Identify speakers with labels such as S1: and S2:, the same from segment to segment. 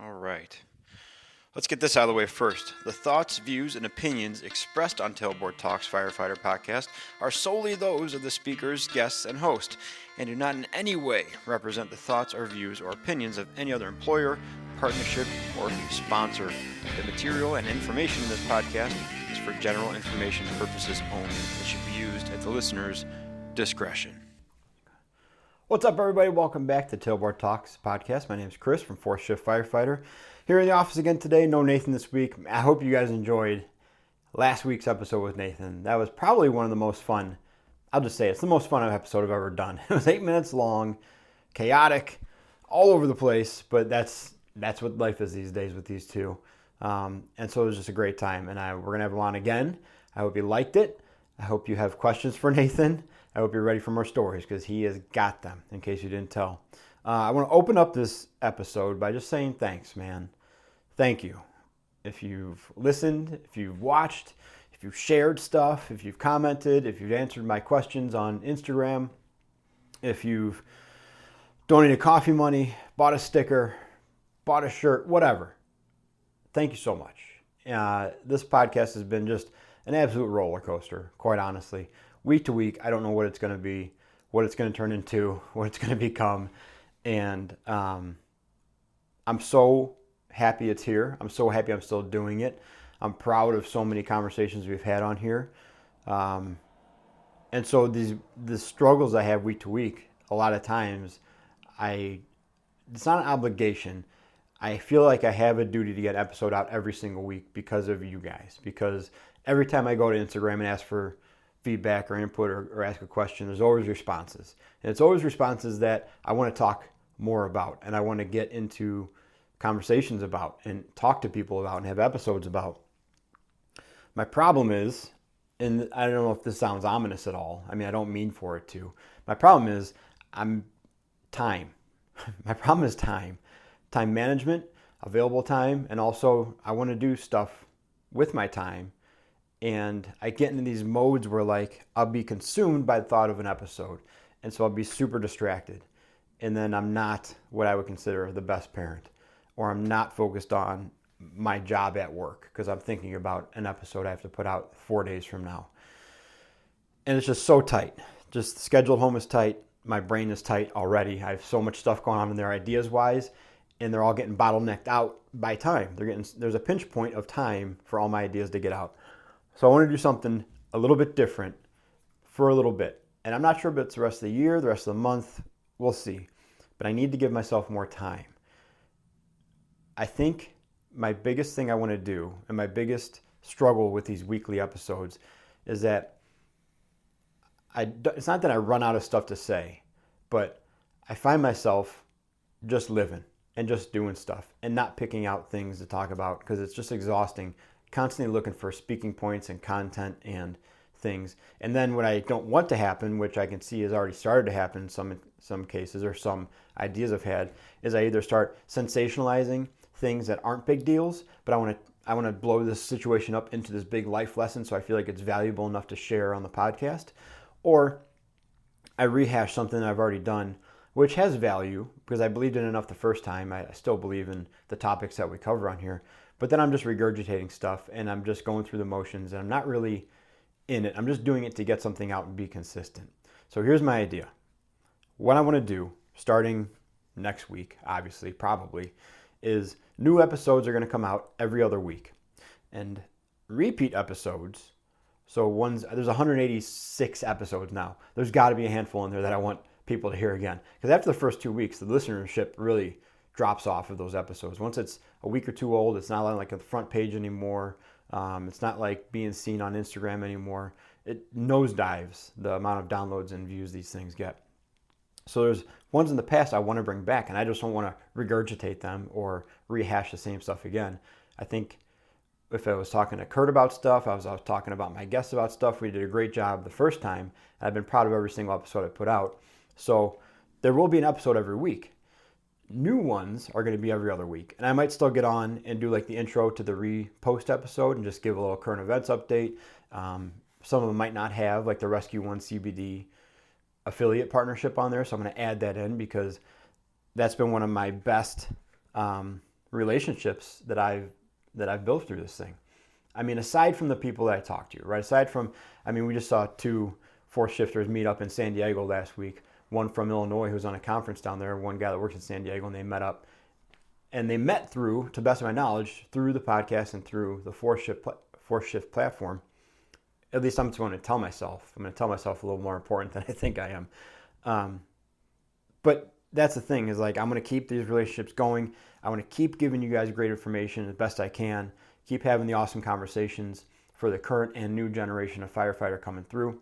S1: All right. Let's get this out of the way first. The thoughts, views, and opinions expressed on Tailboard Talks Firefighter podcast are solely those of the speakers, guests, and host, and do not in any way represent the thoughts or views or opinions of any other employer, partnership, or sponsor. The material and information in this podcast is for general information purposes only. It should be used at the listener's discretion. What's up, everybody? Welcome back to Tailboard Talks podcast. My name is Chris from 4th Shift Firefighter. Here in the office again today. No Nathan this week. I hope you guys enjoyed last week's episode with Nathan. That was probably one of the most fun. I'll just say it's the most fun episode I've ever done. It was 8 minutes long, chaotic, all over the place, but that's what life is these days with these two. And so it was just a great time, and we're going to have him on again. I hope you liked it. I hope you have questions for Nathan. I hope you're ready for more stories because he has got them, in case you didn't tell. I want to open up this episode by just saying thanks, man. Thank you. If you've listened, if you've watched, if you've shared stuff, if you've commented, if you've answered my questions on Instagram, if you've donated coffee money, bought a sticker, bought a shirt, whatever. Thank you so much. This podcast has been just an absolute roller coaster, quite honestly. Week to week, I don't know what it's going to be, what it's going to turn into, what it's going to become. And I'm so happy it's here. I'm so happy I'm still doing it. I'm proud of so many conversations we've had on here. And so the struggles I have week to week, a lot of times, it's not an obligation. I feel like I have a duty to get an episode out every single week because of you guys. Because every time I go to Instagram and ask for feedback or input or ask a question, there's always responses. And it's always responses that I want to talk more about and I want to get into conversations about and talk to people about and have episodes about. My problem is, and I don't know if this sounds ominous at all. I mean, I don't mean for it to. My problem is time. My problem is time. Time management, available time, and also I want to do stuff with my time. And I get into these modes where like I'll be consumed by the thought of an episode. And so I'll be super distracted. And then I'm not what I would consider the best parent. Or I'm not focused on my job at work because I'm thinking about an episode I have to put out 4 days from now. And it's just so tight. Just the schedule at home is tight. My brain is tight already. I have so much stuff going on in there ideas-wise. And they're all getting bottlenecked out by time. There's a pinch point of time for all my ideas to get out. So I want to do something a little bit different for a little bit. And I'm not sure if it's the rest of the year, the rest of the month. We'll see. But I need to give myself more time. I think my biggest thing I want to do and my biggest struggle with these weekly episodes is that it's not that I run out of stuff to say, but I find myself just living and just doing stuff and not picking out things to talk about because it's just exhausting. Constantly looking for speaking points and content and things. And then what I don't want to happen, which I can see has already started to happen in some cases or some ideas I've had, is I either start sensationalizing things that aren't big deals, but I want to blow this situation up into this big life lesson so I feel like it's valuable enough to share on the podcast, or I rehash something I've already done, which has value because I believed in it enough the first time. I still believe in the topics that we cover on here. But then I'm just regurgitating stuff and I'm just going through the motions and I'm not really in it. I'm just doing it to get something out and be consistent. So here's my idea. What I want to do, starting next week, obviously, probably, is new episodes are going to come out every other week. And repeat episodes, so there's 186 episodes now. There's got to be a handful in there that I want people to hear again. Because after the first 2 weeks, the listenership really drops off of those episodes. Once it's a week or two old, it's not like a front page anymore. It's not like being seen on Instagram anymore. It nosedives the amount of downloads and views these things get. So there's ones in the past I want to bring back, and I just don't want to regurgitate them or rehash the same stuff again. I think if I was talking to Kurt about stuff, I was talking about my guests about stuff, we did a great job the first time. I've been proud of every single episode I put out. So there will be an episode every week. New ones are going to be every other week. And I might still get on and do like the intro to the repost episode and just give a little current events update. Some of them might not have like the Rescue One CBD affiliate partnership on there. So I'm going to add that in because that's been one of my best relationships that I've built through this thing. I mean, aside from the people that I talked to, right? Aside from, we just saw 2 fourth shifters meet up in San Diego last week. One from Illinois who was on a conference down there, one guy that works in San Diego, and they met up. And they met through, to the best of my knowledge, through the podcast and through the fourth shift platform. At least I'm just going to tell myself. I'm going to tell myself a little more important than I think I am. But that's the thing, is like, I'm going to keep these relationships going. I want to keep giving you guys great information as best I can. Keep having the awesome conversations for the current and new generation of firefighter coming through.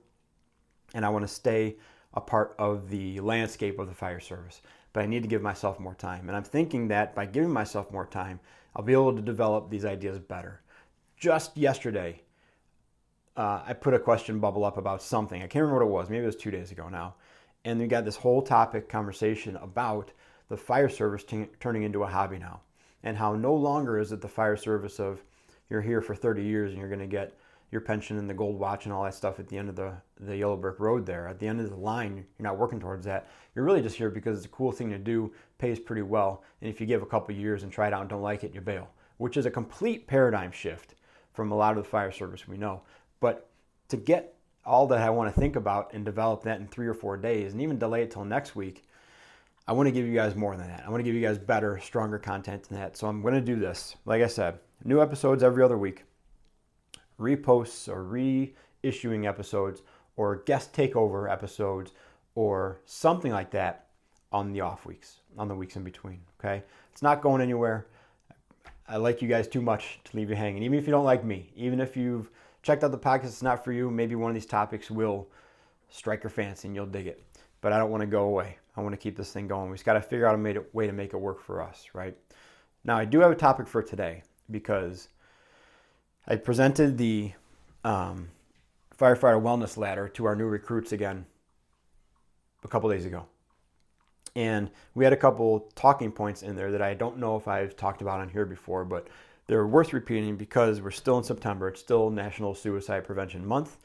S1: And I want to stay a part of the landscape of the fire service. But I need to give myself more time. And I'm thinking that by giving myself more time, I'll be able to develop these ideas better. Just yesterday, I put a question bubble up about something. I can't remember what it was. Maybe it was 2 days ago now. And we got this whole topic conversation about the fire service turning into a hobby now. And how no longer is it the fire service of you're here for 30 years and you're going to get your pension and the gold watch and all that stuff at the end of the yellow brick road there. At the end of the line, you're not working towards that. You're really just here because it's a cool thing to do, pays pretty well, and if you give a couple years and try it out and don't like it, you bail, which is a complete paradigm shift from a lot of the fire service we know. But to get all that I want to think about and develop that in 3 or 4 days and even delay it till next week, I want to give you guys more than that. I want to give you guys better, stronger content than that. So I'm going to do this. Like I said, new episodes every other week. Reposts or reissuing episodes or guest takeover episodes or something like that on the off weeks, on the weeks in between, okay? It's not going anywhere. I like you guys too much to leave you hanging. Even if you don't like me, even if you've checked out the podcast, it's not for you, maybe one of these topics will strike your fancy and you'll dig it. But I don't want to go away. I want to keep this thing going. We've got to figure out a way to make it work for us, right? Now, I do have a topic for today because I presented the firefighter wellness ladder to our new recruits again a couple days ago. And we had a couple talking points in there that I don't know if I've talked about on here before, but they're worth repeating because we're still in September. It's still National Suicide Prevention Month.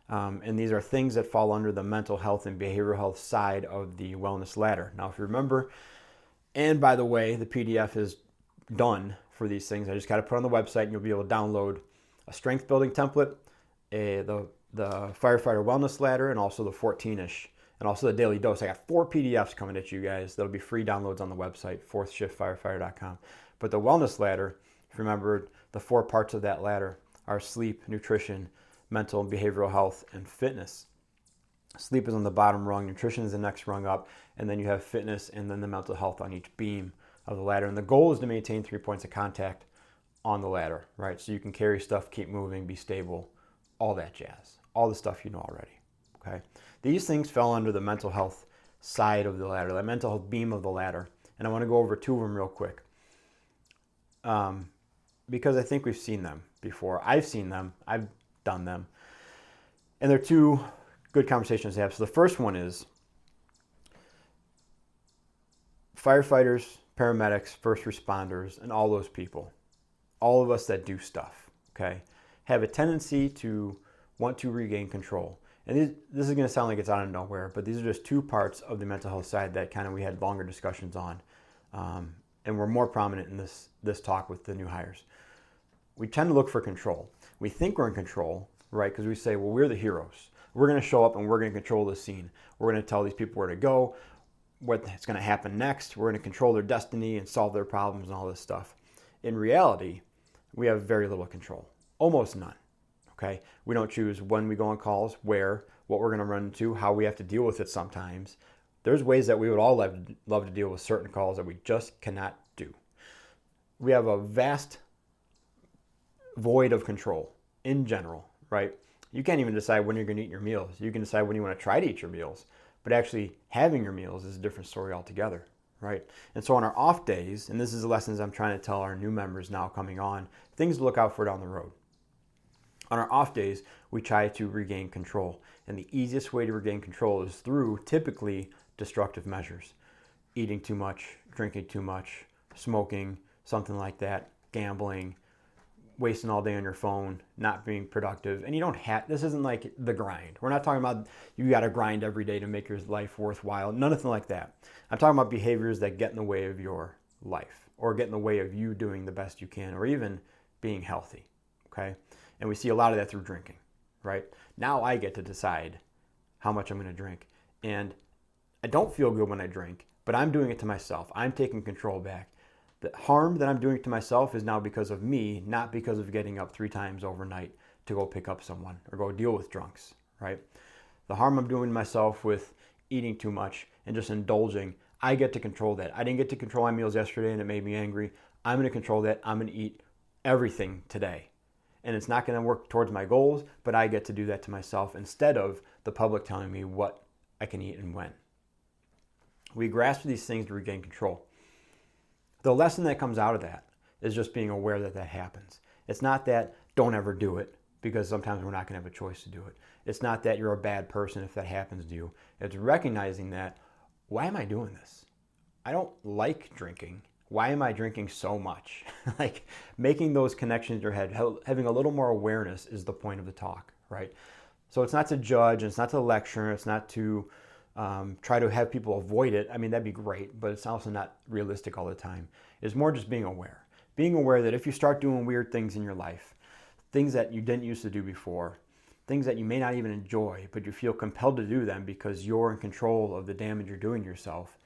S1: And these are things that fall under the mental health and behavioral health side of the wellness ladder. Now, if you remember, and by the way, the PDF is done for these things. I just got to put it on the website and you'll be able to download a strength building template, the firefighter wellness ladder, and also the 14-ish, and also the daily dose. I got 4 PDFs coming at you guys. That'll be free downloads on the website, fourthshiftfirefighter.com. But the wellness ladder, if you remember, the 4 parts of that ladder are sleep, nutrition, mental and behavioral health, and fitness. Sleep is on the bottom rung, nutrition is the next rung up, and then you have fitness and then the mental health on each beam of the ladder. And the goal is to maintain 3 points of contact on the ladder, right? So you can carry stuff, keep moving, be stable, all that jazz, all the stuff you know already, okay? These things fell under the mental health side of the ladder, that mental health beam of the ladder. And I want to go over 2 of them real quick because I think we've seen them before. I've seen them. I've done them. And they're 2 good conversations to have. So the first one is firefighters, paramedics, first responders, and all those people, all of us that do stuff, okay, have a tendency to want to regain control. And this is going to sound like it's out of nowhere, but these are just 2 parts of the mental health side that kind of we had longer discussions on. And we're more prominent in this talk with the new hires. We tend to look for control. We think we're in control, right? Because we say, well, we're the heroes. We're going to show up and we're going to control the scene. We're going to tell these people where to go, what's going to happen next. We're going to control their destiny and solve their problems and all this stuff. In reality, we have very little control, almost none, okay? We don't choose when we go on calls, where, what we're going to run into, how we have to deal with it sometimes. There's ways that we would all love to deal with certain calls that we just cannot do. We have a vast void of control in general, right? You can't even decide when you're going to eat your meals. You can decide when you want to try to eat your meals, but actually having your meals is a different story altogether, right? And so on our off days, and this is the lessons I'm trying to tell our new members now coming on, things to look out for down the road. On our off days, we try to regain control. And the easiest way to regain control is through typically destructive measures. Eating too much, drinking too much, smoking, something like that, gambling, wasting all day on your phone, not being productive. And you don't have, this isn't like the grind. We're not talking about you got to grind every day to make your life worthwhile. Nothing like that. I'm talking about behaviors that get in the way of your life. or get in the way of you doing the best you can, or even being healthy, okay? And we see a lot of that through drinking, right? Now I get to decide how much I'm going to drink. And I don't feel good when I drink, but I'm doing it to myself. I'm taking control back. The harm that I'm doing to myself is now because of me, not because of getting up 3 times overnight to go pick up someone or go deal with drunks, right? The harm I'm doing to myself with eating too much and just indulging, I get to control that. I didn't get to control my meals yesterday and it made me angry. I'm going to control that. I'm going to eat everything today. And it's not going to work towards my goals, but I get to do that to myself instead of the public telling me what I can eat and when. We grasp these things to regain control. The lesson that comes out of that is just being aware that that happens. It's not that don't ever do it, because sometimes we're not going to have a choice to do it. It's not that you're a bad person if that happens to you. It's recognizing that, why am I doing this? I don't like drinking. Why am I drinking so much? Like, making those connections in your head, having a little more awareness is the point of the talk, right? So it's not to judge, and it's not to lecture, it's not to try to have people avoid it. I mean, that'd be great, but it's also not realistic all the time. It's more just being aware. Being aware that if you start doing weird things in your life, things that you didn't used to do before, things that you may not even enjoy, but you feel compelled to do them because you're in control of the damage you're doing to yourself,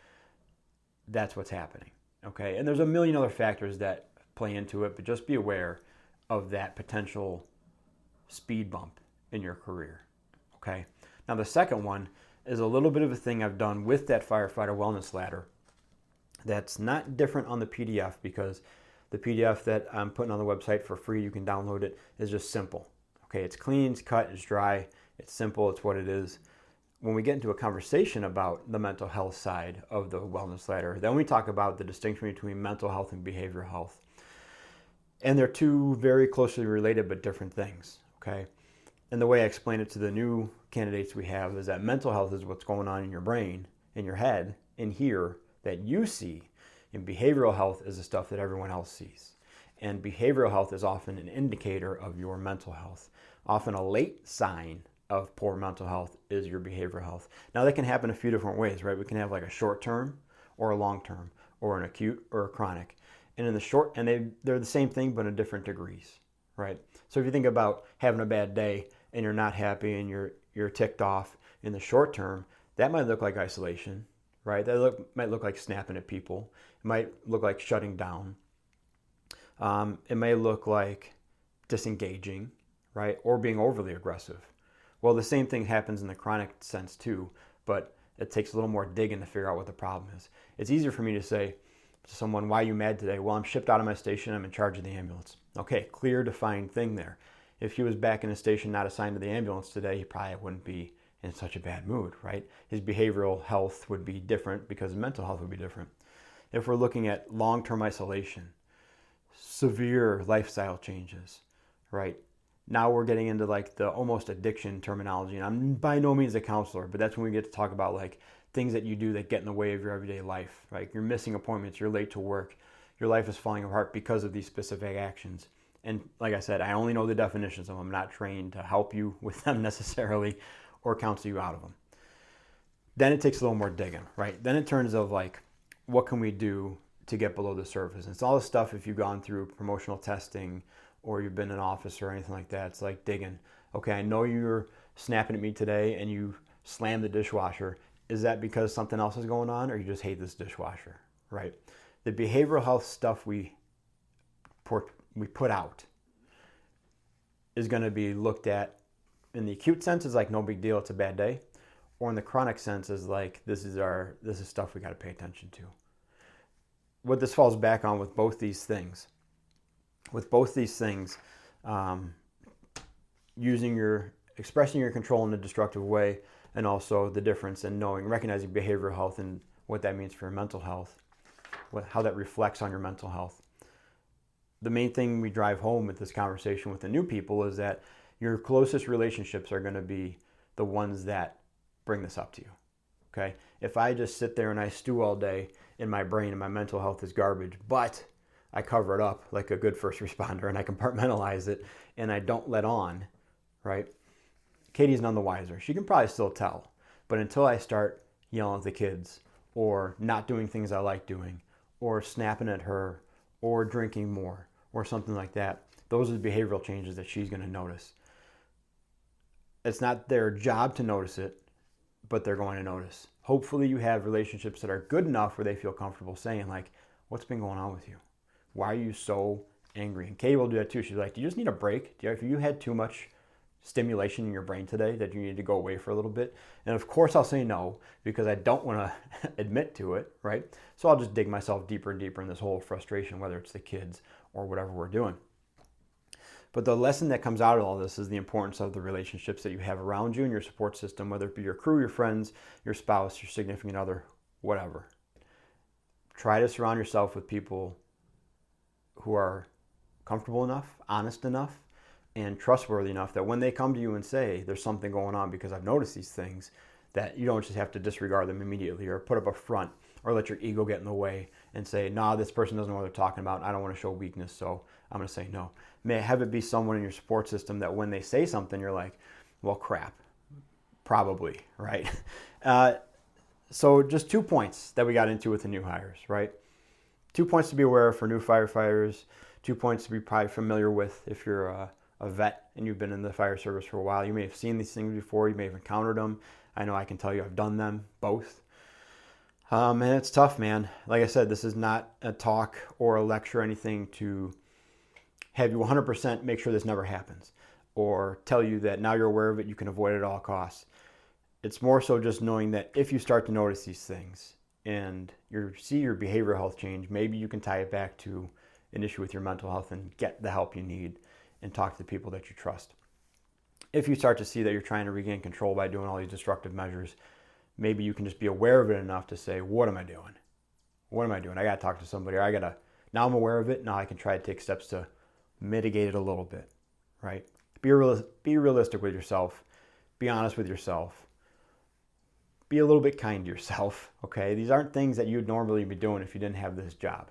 S1: that's what's happening, okay? And there's a million other factors that play into it, but just be aware of that potential speed bump in your career, okay? Now, the second one is a little bit of a thing I've done with that Firefighter Wellness Ladder that's not different on the PDF, because the PDF that I'm putting on the website for free, you can download it, is just simple. Okay, it's clean, it's cut, it's dry, it's simple, it's what it is. When we get into a conversation about the mental health side of the Wellness Ladder, then we talk about the distinction between mental health and behavioral health. And they're two very closely related but different things, okay? And the way I explain it to the new candidates we have is that mental health is what's going on in your brain, in your head, in here, that you see. And behavioral health is the stuff that everyone else sees. And behavioral health is often an indicator of your mental health. Often a late sign of poor mental health is your behavioral health. Now, that can happen a few different ways, right? We can have like a short term or a long term, or an acute or a chronic. And in the short, and they're the same thing, but in different degrees, right? So if you think about having a bad day and you're not happy and you're ticked off in the short term, that might look like isolation, right? That might look like snapping at people. It might look like shutting down. It may look like disengaging, right? Or being overly aggressive. Well, the same thing happens in the chronic sense too, but it takes a little more digging to figure out what the problem is. It's easier for me to say to someone, why are you mad today? Well, I'm shipped out of my station. I'm in charge of the ambulance. Okay, clear, defined thing there. If he was back in his station not assigned to the ambulance today, he probably wouldn't be in such a bad mood, right? His behavioral health would be different because his mental health would be different. If we're looking at long-term isolation, severe lifestyle changes, right? Now we're getting into like the almost addiction terminology, and I'm by no means a counselor, but that's when we get to talk about like things that you do that get in the way of your everyday life. Like you're missing appointments, you're late to work, your life is falling apart because of these specific actions. And like I said, I only know the definitions of them. I'm not trained to help you with them necessarily or counsel you out of them. Then it takes a little more digging, right? Then in terms of like, what can we do to get below the surface? And it's all this stuff if you've gone through promotional testing or you've been in office or anything like that. It's like digging. Okay, I know you're snapping at me today and you slammed the dishwasher. Is that because something else is going on, or you just hate this dishwasher, right? The behavioral health stuff we put out is going to be looked at in the acute sense is like no big deal, it's a bad day, or in the chronic sense is like this is stuff we got to pay attention to. What this falls back on with both these things, expressing your control in a destructive way, and also the difference in recognizing behavioral health and what that means for your mental health, how that reflects on your mental health. The main thing we drive home with this conversation with the new people is that your closest relationships are going to be the ones that bring this up to you, okay? If I just sit there and I stew all day in my brain and my mental health is garbage, but I cover it up like a good first responder and I compartmentalize it and I don't let on, right? Katie's none the wiser. She can probably still tell, but until I start yelling at the kids or not doing things I like doing or snapping at her or drinking more or something like that. Those are the behavioral changes that she's going to notice. It's not their job to notice it, but they're going to notice. Hopefully you have relationships that are good enough where they feel comfortable saying, like, what's been going on with you? Why are you so angry? And Kay will do that too. She's like, do you just need a break? If you had too much stimulation in your brain today that you need to go away for a little bit? And of course I'll say no, because I don't want to admit to it, right? So I'll just dig myself deeper and deeper in this whole frustration, whether it's the kids or whatever we're doing. But the lesson that comes out of all this is the importance of the relationships that you have around you and your support system, whether it be your crew, your friends, your spouse, your significant other, whatever. Try to surround yourself with people who are comfortable enough, honest enough, and trustworthy enough that when they come to you and say, there's something going on because I've noticed these things, that you don't just have to disregard them immediately or put up a front or let your ego get in the way and say, nah, this person doesn't know what they're talking about. I don't want to show weakness, so I'm going to say no. May have it be someone in your support system that when they say something, you're like, well, crap, probably, right? So just 2 points that we got into with the new hires, right? 2 points to be aware of for new firefighters, 2 points to be probably familiar with if you're a vet and you've been in the fire service for a while. You may have seen these things before. You may have encountered them. I know I can tell you I've done them, both. And it's tough, man. Like I said, this is not a talk or a lecture or anything to have you 100% make sure this never happens or tell you that now you're aware of it, you can avoid it at all costs. It's more so just knowing that if you start to notice these things and you see your behavioral health change, maybe you can tie it back to an issue with your mental health and get the help you need and talk to the people that you trust. If you start to see that you're trying to regain control by doing all these destructive measures, maybe you can just be aware of it enough to say, what am I doing? What am I doing? I got to talk to somebody. Or now I'm aware of it. Now I can try to take steps to mitigate it a little bit, right? Be realistic with yourself. Be honest with yourself. Be a little bit kind to yourself, okay? These aren't things that you'd normally be doing if you didn't have this job.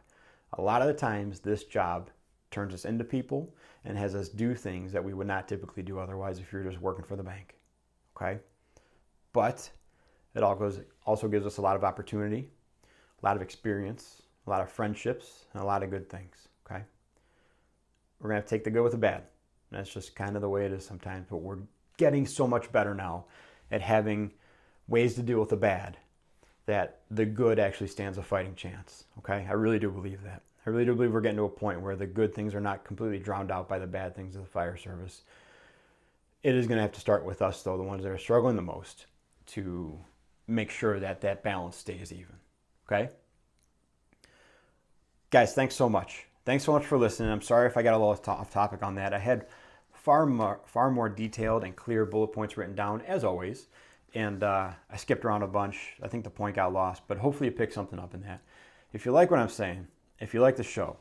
S1: A lot of the times, this job turns us into people and has us do things that we would not typically do otherwise if you're just working for the bank, okay? But it also gives us a lot of opportunity, a lot of experience, a lot of friendships, and a lot of good things, okay? We're going to have to take the good with the bad. And that's just kind of the way it is sometimes, but we're getting so much better now at having ways to deal with the bad that the good actually stands a fighting chance, okay? I really do believe that. I really do believe we're getting to a point where the good things are not completely drowned out by the bad things of the fire service. It is going to have to start with us, though, the ones that are struggling the most, to make sure that that balance stays even, okay? Guys, thanks so much. Thanks so much for listening. I'm sorry if I got a little off topic on that. I had far more detailed and clear bullet points written down, as always, and I skipped around a bunch. I think the point got lost, but hopefully you picked something up in that. If you like what I'm saying, if you like the show,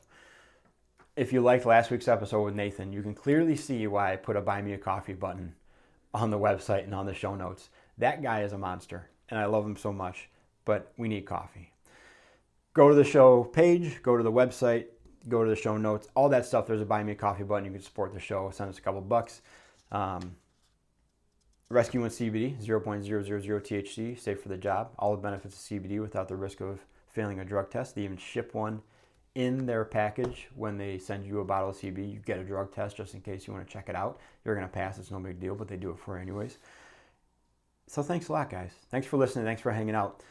S1: if you liked last week's episode with Nathan, you can clearly see why I put a Buy Me a Coffee button on the website and on the show notes. That guy is a monster, and I love him so much, but we need coffee. Go to the show page, go to the website, go to the show notes, all that stuff. There's a Buy Me a Coffee button. You can support the show. Send us a couple bucks. Rescue and CBD, 0.000 THC, safe for the job. All the benefits of CBD without the risk of failing a drug test. They even ship one in their package when they send you a bottle of CBD. You get a drug test just in case you want to check it out. You're going to pass. It's no big deal, but they do it for you anyways. So thanks a lot, guys. Thanks for listening. Thanks for hanging out.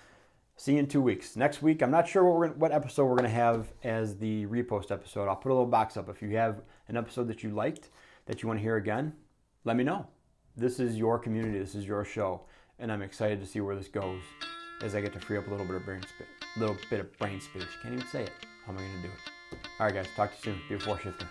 S1: See you in 2 weeks. Next week, I'm not sure what episode we're going to have as the repost episode. I'll put a little box up. If you have an episode that you liked, that you want to hear again, let me know. This is your community. This is your show. And I'm excited to see where this goes as I get to free up a little bit of brain space. Can't even say it. How am I going to do it? All right, guys. Talk to you soon. Be a force shifter.